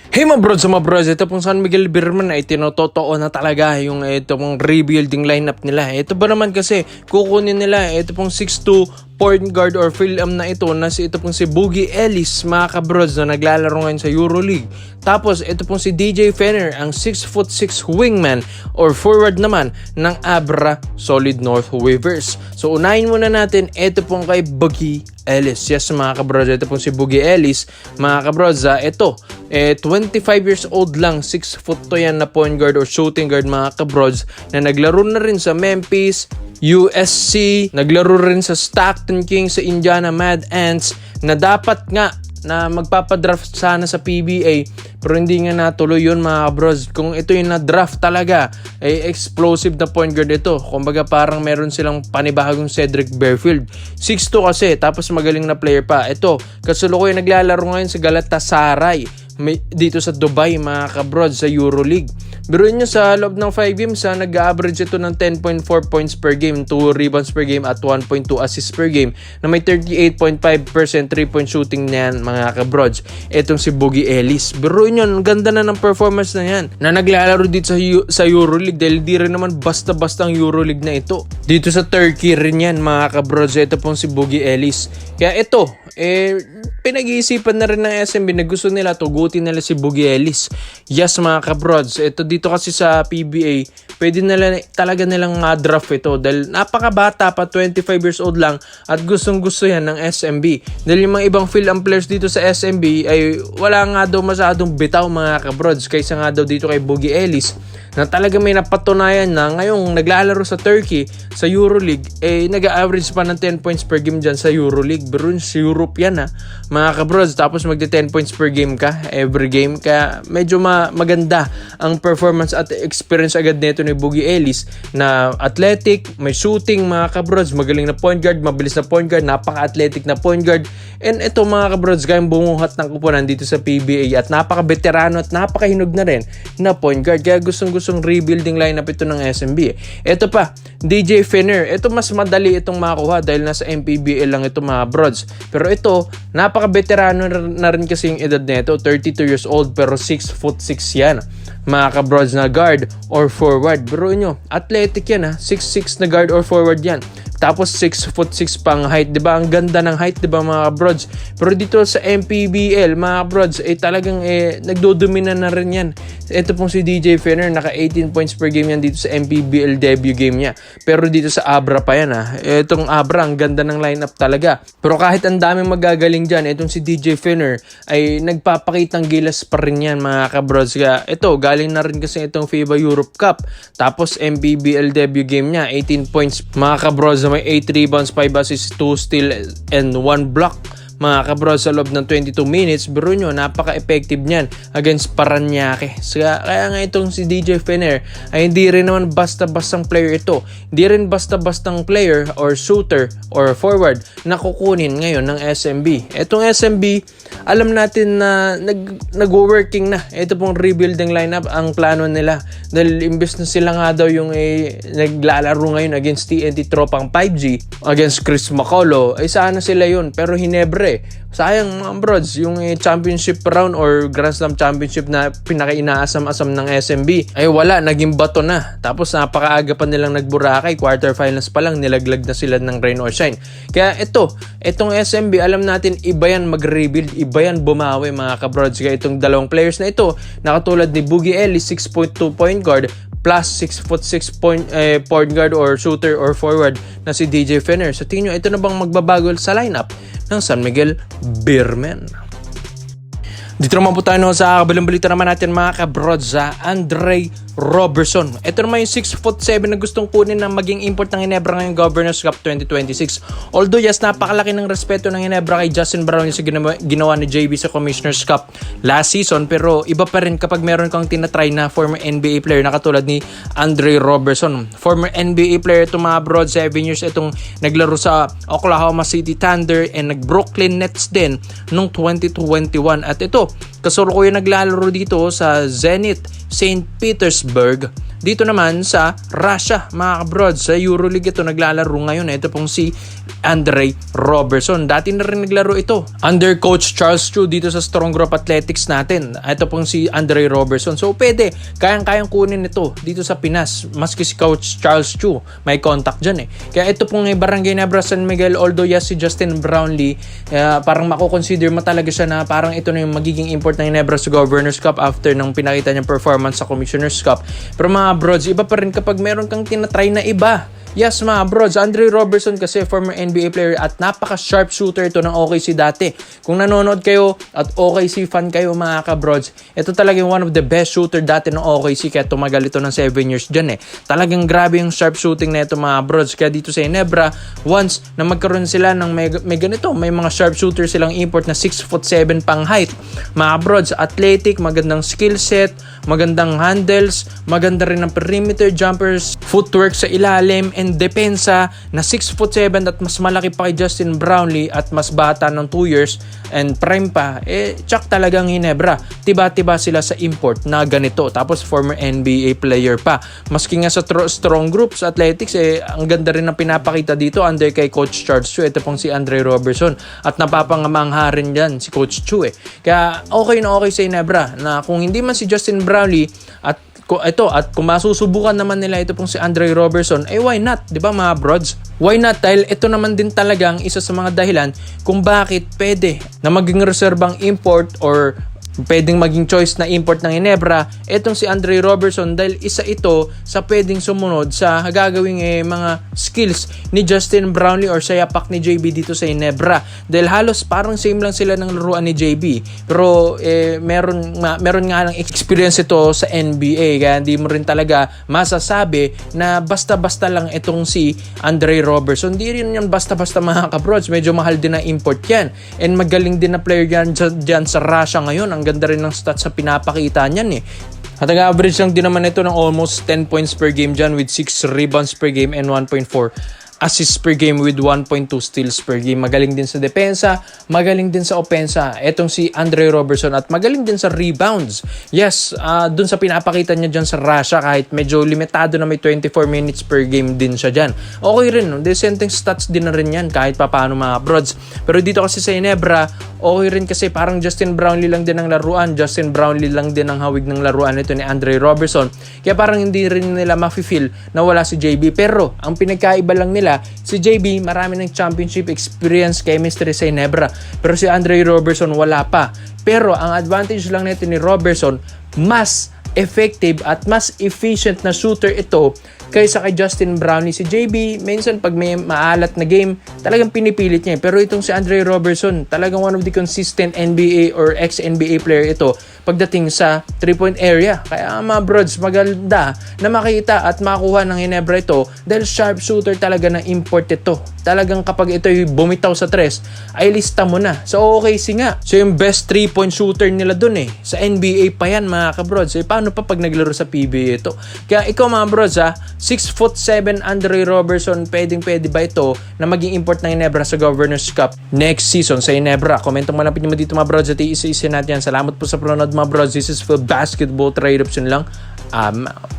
Hey mga bros, ito pong San Miguel Beerman ay tinototoo na talaga yung ito pong rebuilding lineup nila. Ito ba naman kasi kukunin nila ito pong 6'2 point guard or Phil-Am na ito ito pong si Boogie Ellis mga kabrods na naglalaro ngayon sa EuroLeague. Tapos ito pong si DJ Fenner ang 6'6 wingman or forward naman ng Abra Solid North Weavers. So unahin muna natin ito pong kay Boogie Ellis. Yes mga kabrods, ito pong si Boogie Ellis mga kabrods. Ito 25 years old lang, 6 foot to yan na point guard or shooting guard mga kabrods na naglaro na rin sa Memphis, USC, naglaro rin sa Stockton Kings, sa Indiana Mad Ants na dapat nga na magpapadraft sana sa PBA pero hindi nga natuloy yun mga kabrods. Kung ito yung na-draft talaga ay explosive na point guard ito. Kumbaga parang meron silang panibagong Cedric Bearfield. 6'2 kasi tapos magaling na player pa. Ito kasalukuyan naglalaro ngayon sa Galatasaray dito sa Dubai mga kabrods sa EuroLeague. Biruin nyo sa loob ng 5 games nag-average ito ng 10.4 points per game, 2 rebounds per game at 1.2 assists per game na may 38.5% 3-point shooting na yan mga kabrods. Itong si Boogie Ellis. Biruin nyo, ang ganda na ng performance na yan na naglalaro dito sa EuroLeague dahil di rin naman basta-basta ang EuroLeague na ito. Dito sa Turkey rin yan mga kabrods. Ito pong si Boogie Ellis. Kaya ito, pinag-iisipan na rin ng SMB na gusto nila tugutin nila si Boogie Ellis. Yes mga kabrods, ito dito kasi sa PBA pwede nila talaga nilang draft ito dahil napakabata pa, 25 years old lang at gustong gusto yan ng SMB dahil yung mga ibang Phil-Am players dito sa SMB ay wala nga daw masyadong bitaw mga kabrods kaysa nga daw dito kay Boogie Ellis na talaga may napatunayan na ngayong naglalaro sa Turkey sa EuroLeague nag-average pa ng 10 points per game dyan sa EuroLeague. Pero sa Europe yan mga kabrods, tapos magde 10 points per game ka every game, kaya medyo maganda ang performance at experience agad nito ni Boogie Ellis na athletic, may shooting mga kabrods, magaling na point guard, mabilis na point guard, napaka-athletic na point guard, and ito mga kabrods kayang bumuhat ng kupunan dito sa PBA at napaka-veterano at napakahinog na rin na point guard, kaya gustong rebuilding lineup ito ng SMB. Ito pa, DJ Fenner, ito mas madali itong makuha dahil nasa MPBL lang ito mga brods, pero ito napaka-veterano na rin kasi yung edad nito, 32 years old pero 6'6 yan mga kabrods na guard or forward. Bro nyo, athletic yan 6'6 na guard or forward yan. Tapos 6'6 pang height, 'di ba? Ang ganda ng height, 'di ba mga brods? Pero dito sa MPBL, mga brods, talagang nagdodomina na rin 'yan. Ito pong si DJ Fenner, naka 18 points per game yan dito sa MPBL debut game niya. Pero dito sa Abra pa yan Itong Abra, ang ganda ng lineup talaga. Pero kahit ang daming magagaling diyan, itong si DJ Fenner ay nagpapakitang gilas pa rin yan mga kabrods. Kaya ito, galing na rin kasi itong FIBA Europe Cup. Tapos MPBL debut game niya, 18 points mga kabrods, may 8 rebounds, 5 assists, 2 steal, and 1 block mga kabrods sa loob ng 22 minutes. Bro nyo, napaka-effective niyan against Paranaque. Kaya nga itong si DJ Fenner ay hindi rin naman basta-bastang player ito. Hindi rin basta-bastang player or shooter or forward na kukunin ngayon ng SMB. Itong SMB, alam natin na nag-working na. Ito pong rebuilding lineup ang plano nila. Dahil imbes na sila nga daw yung naglalaro ngayon against TNT Tropang 5G, against Chris Macolo, sana sila yun. Pero Hinebre, sayang mga brods, yung championship round or Grand Slam championship na pinaka-inaasam-asam ng SMB ay wala, naging bato na. Tapos napakaaga pa nilang nagburakay, quarterfinals pa lang nilaglag na sila ng rain or shine. Kaya itong SMB, alam natin iba yan mag-rebuild, iba yan bumawi mga kabrods. Kaya itong dalawang players na ito, nakatulad ni Boogie Ellis, 6'2 point guard plus 6'6 point guard or shooter or forward na si DJ Fenner. Sa tingin nyo, ito na bang magbabago sa lineup ng San Miguel Beerman? Dito naman po tayo sa kabilang balita naman natin mga kabrods, Andre Robertson. Ito naman yung 6'7" na gustong kunin na maging import ng Ginebra ngayong Governors Cup 2026. Although yes, napakalaki ng respeto ng Ginebra kay Justin Brownlee sa ginawa ni JB sa Commissioner's Cup last season, pero iba pa rin kapag meron kang tinatry na former NBA player na katulad ni Andre Robertson. Former NBA player itong mga broad, 7 years itong naglaro sa Oklahoma City Thunder and nag-Brooklyn Nets din noong 2021. At ito, kasalukuyan naglalaro dito sa Zenit St. Petersburg. Dito naman sa Russia, mga kabrods, sa Euroleague ito naglalaro ngayon. Ito pong si Andre Robertson. Dati na rin naglaro ito under Coach Charles Chu dito sa Strong Group Athletics natin. Ito pong si Andre Robertson. So pwede, kayang-kayang kunin ito dito sa Pinas. Maski si Coach Charles Chu, may contact dyan eh. Kaya ito pong Barangay Nebra San Miguel, although yes, si Justin Brownlee, parang makukonsider mo talaga siya na parang ito na yung magiging import ng Nebra sa Governors Cup after ng pinakita niyang performance sa Commissioners Cup. Pero mga brods, iba pa rin kapag meron kang tinatry na iba. Yes mga brods, Andre Robertson kasi former NBA player at napaka-sharp shooter ito ng OKC dati. Kung nanonood kayo at OKC fan kayo mga ka-brods, ito talagang one of the best shooter dati ng OKC kaya tumagal ito ng 7 years dyan eh. Talagang grabe yung sharp shooting na ito mga brods. Kaya dito sa Ginebra, once na magkaroon sila ng may ganito, may mga sharp shooter silang import na 6'7" pang height. Mga brods, athletic, magandang skill set, magandang handles, maganda rin ang perimeter jumpers, footwork sa ilalim, and depensa na 6'7" at mas malaki pa kay Justin Brownlee at mas bata ng 2 years and prime pa, tsak talagang Ginebra. Tiba-tiba sila sa import na ganito. Tapos former NBA player pa. Maski nga sa strong groups, athletics, ang ganda rin ng pinapakita dito under kay Coach Charles Chu. Ito pong si Andre Robertson. At napapangamangha rin dyan si Coach Chu eh. Kaya okay na okay sa Ginebra na kung hindi man si Justin Brownlee at kung masusubukan naman nila ito pong si Andre Robertson, why not? Diba mga brods? Why not? Dahil ito naman din talagang isa sa mga dahilan kung bakit pwede na maging reserbang import or pwedeng maging choice na import ng Ginebra etong si Andre Robertson dahil isa ito sa pwedeng sumunod sa gagawing mga skills ni Justin Brownlee or sa yapak ni JB dito sa Ginebra. Dahil halos parang same lang sila ng laruan ni JB. Pero meron nga lang experience ito sa NBA kaya hindi mo rin talaga masasabi na basta-basta lang itong si Andre Robertson. Hindi rin yan basta-basta mga kabrods. Medyo mahal din na import yan. And magaling din na player yan dyan sa Russia ngayon. Ang ganda rin ng stats sa pinapakita niyan eh. At nag-average lang din naman ito ng almost 10 points per game dyan with 6 rebounds per game and 1.4 assists per game with 1.2 steals per game. Magaling din sa depensa, magaling din sa opensa. Etong si Andre Robertson at magaling din sa rebounds. Yes, dun sa pinapakita niya dyan sa Russia kahit medyo limitado na may 24 minutes per game din siya dyan. Okay rin, decenteng stats din na rin yan kahit papaano mga brods. Pero dito kasi sa Ginebra, okay rin kasi parang Justin Brownlee lang din ang laruan. Justin Brownlee lang din ang hawig ng laruan ito ni Andre Robertson. Kaya parang hindi rin nila mafe-feel na wala si JB. Pero ang pinagkaiba lang nila, si JB marami ng championship experience, chemistry sa Ginebra. Pero si Andre Robertson wala pa. Pero ang advantage lang nito ni Robertson, mas effective at mas efficient na shooter ito kaysa kay Justin Brownlee. Si JB, minsan pag may maalat na game, talagang pinipilit niya. Pero itong si Andre Robertson, talagang one of the consistent NBA or ex-NBA player ito pagdating sa 3-point area. Kaya mga brods, maganda na makita at makuha ng Ginebra ito dahil sharp shooter talaga na import ito. Talagang kapag ito'y bumitaw sa 3, ay lista mo na. So OKC nga. So yung best 3-point shooter nila dun eh. Sa NBA pa yan mga kabrods. Paano pa pag naglaro sa PBA ito? Kaya ikaw mga brods 6'7" Andre Robertson, pwede ba ito na maging import ng Ginebra sa Governors Cup next season sa Ginebra? Komento mo lapit nyo dito mga brods at iisa-isa natin yan. Salamat po sa panonood mga brods. This is for Basketball Trade Option lang. I'm out.